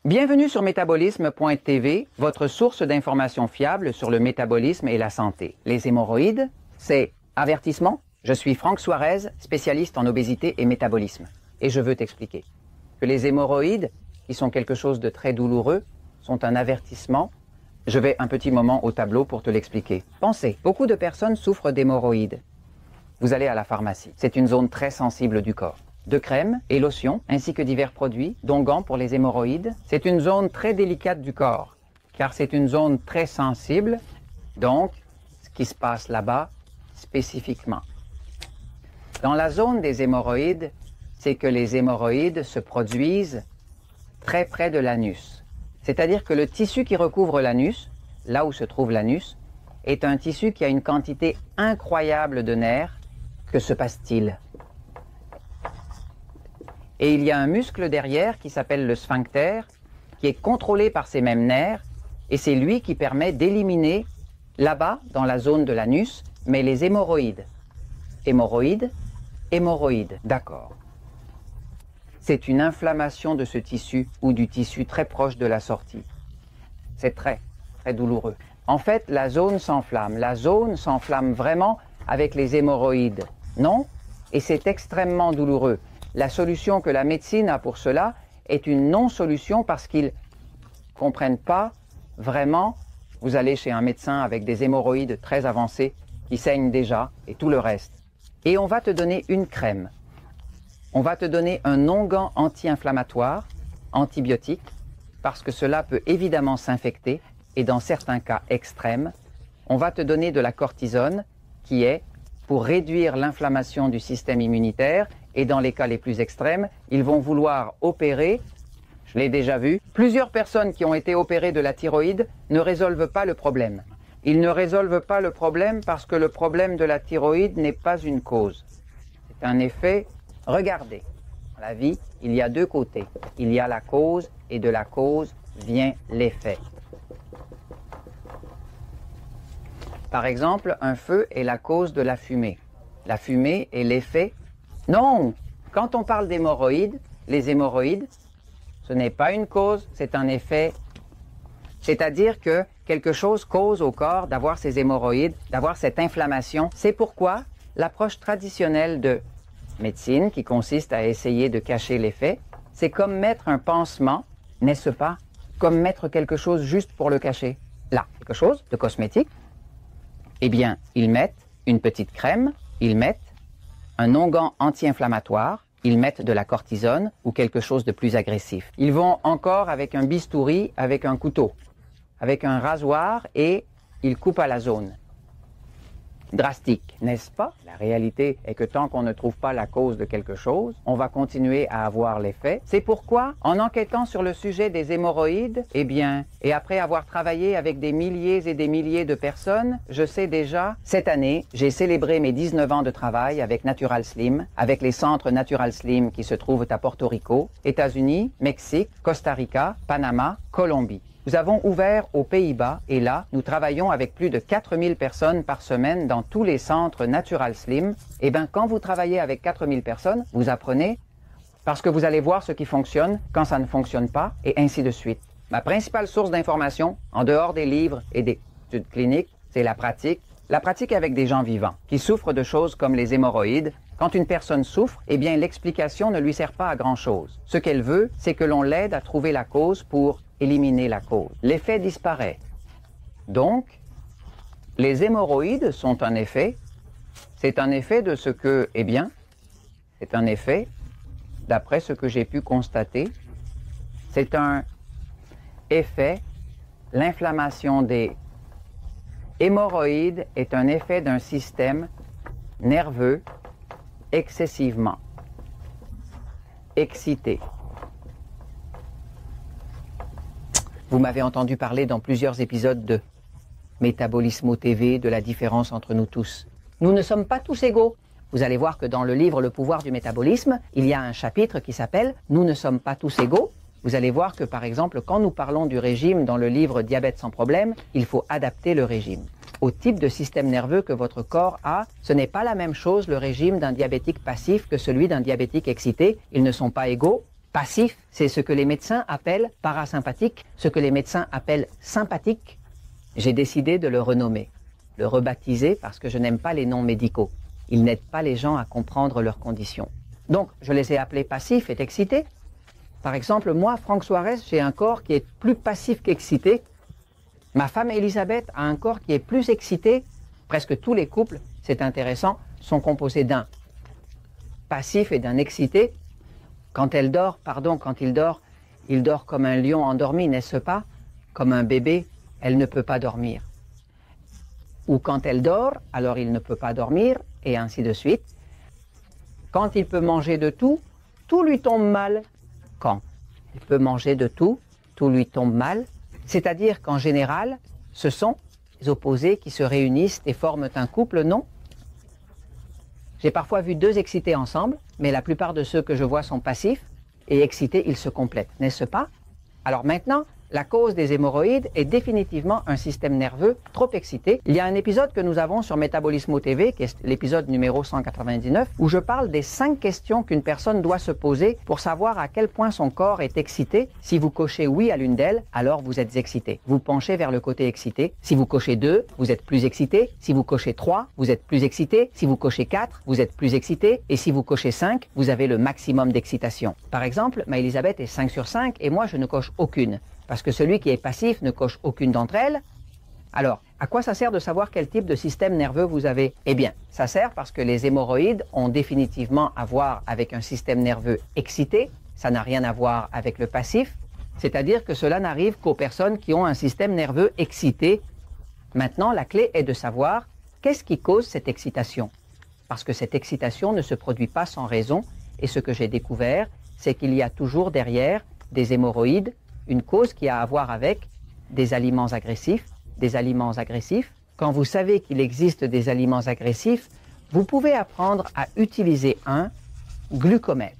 Bienvenue sur métabolisme.tv, votre source d'informations fiables sur le métabolisme et la santé. Les hémorroïdes, c'est avertissement. Je suis Franck Suarez, spécialiste en obésité et métabolisme. Et je veux t'expliquer que les hémorroïdes, qui sont quelque chose de très douloureux, sont un avertissement. Je vais un petit moment au tableau pour te l'expliquer. Pensez, beaucoup de personnes souffrent d'hémorroïdes. Vous allez à la pharmacie. C'est une zone très sensible du corps. De crème et lotions, ainsi que divers produits, dont gants pour les hémorroïdes. C'est une zone très délicate du corps, car c'est une zone très sensible, donc ce qui se passe là-bas spécifiquement. Dans la zone des hémorroïdes, c'est que les hémorroïdes se produisent très près de l'anus. C'est-à-dire que le tissu qui recouvre l'anus, là où se trouve l'anus, est un tissu qui a une quantité incroyable de nerfs. Que se passe-t-il ? Et il y a un muscle derrière qui s'appelle le sphincter, qui est contrôlé par ces mêmes nerfs, et c'est lui qui permet d'éliminer, là-bas, dans la zone de l'anus, mais les hémorroïdes. Hémorroïdes, hémorroïdes, d'accord. C'est une inflammation de ce tissu ou du tissu très proche de la sortie. C'est très, très douloureux. En fait, la zone s'enflamme. La zone s'enflamme vraiment avec les hémorroïdes, non? Et c'est extrêmement douloureux. La solution que la médecine a pour cela est une non-solution parce qu'ils ne comprennent pas vraiment. Vous allez chez un médecin avec des hémorroïdes très avancés qui saignent déjà et tout le reste. Et on va te donner une crème. On va te donner un onguent anti-inflammatoire, antibiotique, parce que cela peut évidemment s'infecter et dans certains cas extrêmes, on va te donner de la cortisone qui est pour réduire l'inflammation du système immunitaire. Et dans les cas les plus extrêmes, ils vont vouloir opérer, je l'ai déjà vu, plusieurs personnes qui ont été opérées de la thyroïde ne résolvent pas le problème. Ils ne résolvent pas le problème parce que le problème de la thyroïde n'est pas une cause. C'est un effet. Regardez, dans la vie, il y a deux côtés. Il y a la cause et de la cause vient l'effet. Par exemple, un feu est la cause de la fumée. La fumée est l'effet. Non! Quand on parle d'hémorroïdes, les hémorroïdes, ce n'est pas une cause, c'est un effet. C'est-à-dire que quelque chose cause au corps d'avoir ces hémorroïdes, d'avoir cette inflammation. C'est pourquoi l'approche traditionnelle de médecine, qui consiste à essayer de cacher l'effet, c'est comme mettre un pansement, n'est-ce pas? Comme mettre quelque chose juste pour le cacher. Là, quelque chose de cosmétique. Eh bien, ils mettent une petite crème, ils mettent un onguent anti-inflammatoire, ils mettent de la cortisone ou quelque chose de plus agressif. Ils vont encore avec un bistouri, avec un couteau, avec un rasoir et ils coupent à la zone. Drastique, n'est-ce pas? La réalité est que tant qu'on ne trouve pas la cause de quelque chose, on va continuer à avoir l'effet. C'est pourquoi, en enquêtant sur le sujet des hémorroïdes, et après avoir travaillé avec des milliers et des milliers de personnes, je sais déjà, cette année, j'ai célébré mes 19 ans de travail avec Natural Slim, avec les centres Natural Slim qui se trouvent à Porto Rico, États-Unis, Mexique, Costa Rica, Panama, Colombie. Nous avons ouvert aux Pays-Bas et là, nous travaillons avec plus de 4000 personnes par semaine dans tous les centres Natural Slim. Et bien, quand vous travaillez avec 4000 personnes, vous apprenez parce que vous allez voir ce qui fonctionne, quand ça ne fonctionne pas, et ainsi de suite. Ma principale source d'information, en dehors des livres et des études cliniques, c'est la pratique. La pratique avec des gens vivants qui souffrent de choses comme les hémorroïdes. Quand une personne souffre, eh bien, l'explication ne lui sert pas à grand-chose. Ce qu'elle veut, c'est que l'on l'aide à trouver la cause pour éliminer la cause. L'effet disparaît. Donc, les hémorroïdes sont un effet. C'est un effet de ce que, c'est un effet, d'après ce que j'ai pu constater, c'est un effet, l'inflammation des hémorroïdes est un effet d'un système nerveux excessivement excité. Vous m'avez entendu parler dans plusieurs épisodes de Métabolisme TV, de la différence entre nous tous. Nous ne sommes pas tous égaux. Vous allez voir que dans le livre Le pouvoir du métabolisme, il y a un chapitre qui s'appelle « Nous ne sommes pas tous égaux ». Vous allez voir que, par exemple, quand nous parlons du régime dans le livre Diabète sans problème, il faut adapter le régime au type de système nerveux que votre corps a. Ce n'est pas la même chose le régime d'un diabétique passif que celui d'un diabétique excité. Ils ne sont pas égaux Passif, c'est ce que les médecins appellent parasympathique, ce que les médecins appellent sympathique. J'ai décidé de le renommer, le rebaptiser parce que je n'aime pas les noms médicaux. Ils n'aident pas les gens à comprendre leurs conditions. Donc, je les ai appelés passifs et excités. Par exemple, moi, Franck Suarez, j'ai un corps qui est plus passif qu'excité. Ma femme Elisabeth a un corps qui est plus excité. Presque tous les couples, c'est intéressant, sont composés d'un passif et d'un excité. Quand il dort comme un lion endormi, n'est-ce pas? Comme un bébé, elle ne peut pas dormir. Ou quand elle dort, alors il ne peut pas dormir, et ainsi de suite. Quand il peut manger de tout, tout lui tombe mal. Quand il peut manger de tout, tout lui tombe mal. C'est-à-dire qu'en général, ce sont les opposés qui se réunissent et forment un couple, non? J'ai parfois vu deux excités ensemble, mais la plupart de ceux que je vois sont passifs, et excités, ils se complètent, n'est-ce pas? Alors maintenant, la cause des hémorroïdes est définitivement un système nerveux trop excité. Il y a un épisode que nous avons sur Metabolismo TV, qui est l'épisode numéro 199, où je parle des 5 questions qu'une personne doit se poser pour savoir à quel point son corps est excité. Si vous cochez oui à l'une d'elles, alors vous êtes excité. Vous penchez vers le côté excité. Si vous cochez 2, vous êtes plus excité. Si vous cochez 3, vous êtes plus excité. Si vous cochez 4, vous êtes plus excité. Et si vous cochez 5, vous avez le maximum d'excitation. Par exemple, ma Elisabeth est 5 sur 5 et moi je ne coche aucune. Parce que celui qui est passif ne coche aucune d'entre elles. Alors, à quoi ça sert de savoir quel type de système nerveux vous avez? Eh bien, ça sert parce que les hémorroïdes ont définitivement à voir avec un système nerveux excité. Ça n'a rien à voir avec le passif. C'est-à-dire que cela n'arrive qu'aux personnes qui ont un système nerveux excité. Maintenant, la clé est de savoir qu'est-ce qui cause cette excitation. Parce que cette excitation ne se produit pas sans raison. Et ce que j'ai découvert, c'est qu'il y a toujours derrière des hémorroïdes une cause qui a à voir avec des aliments agressifs. Quand vous savez qu'il existe des aliments agressifs, vous pouvez apprendre à utiliser un glucomètre.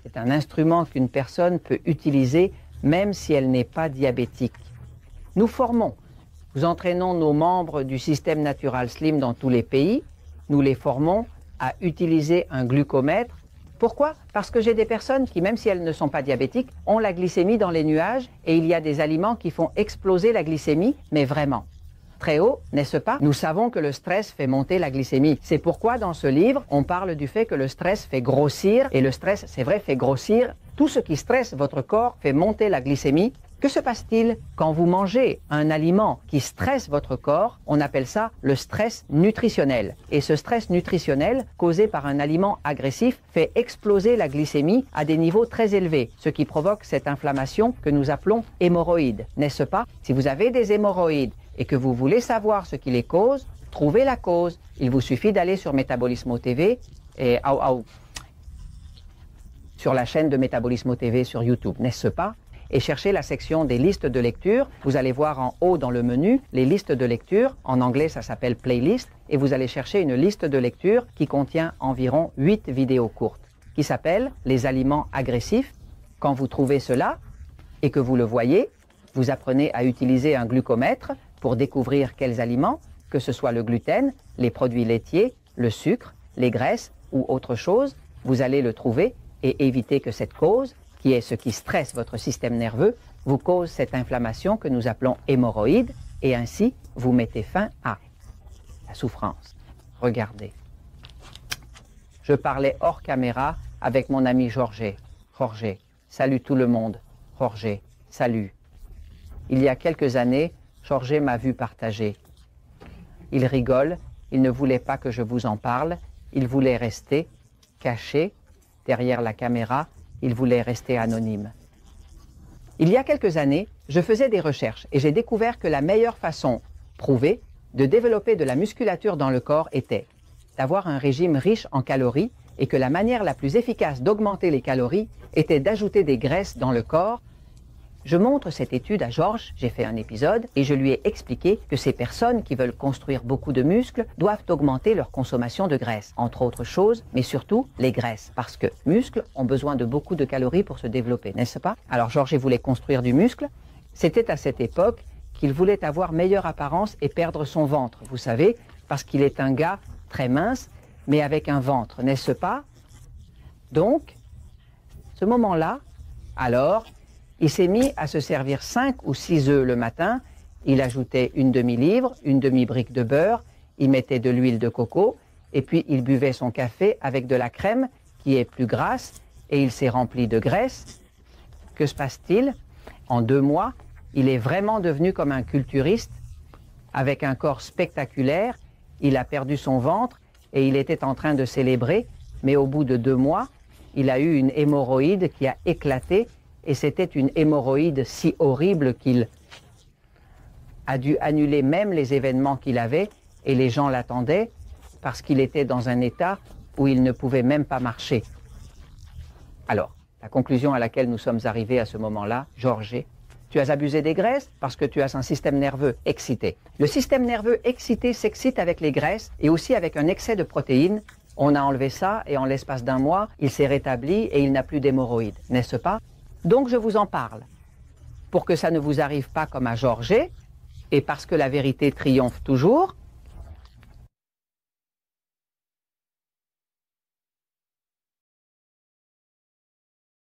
C'est un instrument qu'une personne peut utiliser même si elle n'est pas diabétique. Nous entraînons nos membres du système Natural Slim dans tous les pays, nous les formons à utiliser un glucomètre. Pourquoi? Parce que j'ai des personnes qui, même si elles ne sont pas diabétiques, ont la glycémie dans les nuages et il y a des aliments qui font exploser la glycémie, mais vraiment très haut, n'est-ce pas? Nous savons que le stress fait monter la glycémie. C'est pourquoi dans ce livre, on parle du fait que le stress fait grossir, et le stress, c'est vrai, fait grossir. Tout ce qui stresse votre corps fait monter la glycémie. Que se passe-t-il quand vous mangez un aliment qui stresse votre corps? On appelle ça le stress nutritionnel. Et ce stress nutritionnel, causé par un aliment agressif, fait exploser la glycémie à des niveaux très élevés, ce qui provoque cette inflammation que nous appelons hémorroïdes, n'est-ce pas? Si vous avez des hémorroïdes et que vous voulez savoir ce qui les cause, trouvez la cause. Il vous suffit d'aller sur Metabolismo TV et sur la chaîne de Metabolismo TV sur YouTube, n'est-ce pas? Et cherchez la section des listes de lecture. Vous allez voir en haut dans le menu les listes de lecture. En anglais, ça s'appelle playlist. Et vous allez chercher une liste de lecture qui contient environ 8 vidéos courtes qui s'appelle les aliments agressifs. Quand vous trouvez cela et que vous le voyez, vous apprenez à utiliser un glucomètre pour découvrir quels aliments, que ce soit le gluten, les produits laitiers, le sucre, les graisses ou autre chose, vous allez le trouver et éviter que cette cause, qui est ce qui stresse votre système nerveux, vous cause cette inflammation que nous appelons hémorroïde, et ainsi vous mettez fin à la souffrance. Regardez. Je parlais hors caméra avec mon ami Jorge. Jorge, salut tout le monde. Jorge, salut. Il y a quelques années, Jorge m'a vu partager. Il rigole, il ne voulait pas que je vous en parle, il voulait rester caché derrière la caméra. Il voulait rester anonyme. Il y a quelques années, je faisais des recherches et j'ai découvert que la meilleure façon prouvée de développer de la musculature dans le corps était d'avoir un régime riche en calories et que la manière la plus efficace d'augmenter les calories était d'ajouter des graisses dans le corps. Je montre cette étude à Georges, j'ai fait un épisode, et je lui ai expliqué que ces personnes qui veulent construire beaucoup de muscles doivent augmenter leur consommation de graisse, entre autres choses, mais surtout les graisses, parce que muscles ont besoin de beaucoup de calories pour se développer, n'est-ce pas? Alors Georges voulait construire du muscle, c'était à cette époque qu'il voulait avoir meilleure apparence et perdre son ventre, vous savez, parce qu'il est un gars très mince, mais avec un ventre, n'est-ce pas? Donc, ce moment-là, Alors, il s'est mis à se servir 5 ou 6 œufs le matin. Il ajoutait une demi-livre, une demi-brique de beurre, il mettait de l'huile de coco et puis il buvait son café avec de la crème qui est plus grasse et il s'est rempli de graisse. Que se passe-t-il? En 2 mois, il est vraiment devenu comme un culturiste avec un corps spectaculaire. Il a perdu son ventre et il était en train de célébrer, mais au bout de 2 mois, il a eu une hémorroïde qui a éclaté et c'était une hémorroïde si horrible qu'il a dû annuler même les événements qu'il avait et les gens l'attendaient parce qu'il était dans un état où il ne pouvait même pas marcher. Alors, la conclusion à laquelle nous sommes arrivés à ce moment-là, Georges, tu as abusé des graisses parce que tu as un système nerveux excité. Le système nerveux excité s'excite avec les graisses et aussi avec un excès de protéines. On a enlevé ça et en l'espace d'1 mois, il s'est rétabli et il n'a plus d'hémorroïdes, n'est-ce pas? Donc je vous en parle pour que ça ne vous arrive pas comme à Georges et parce que la vérité triomphe toujours.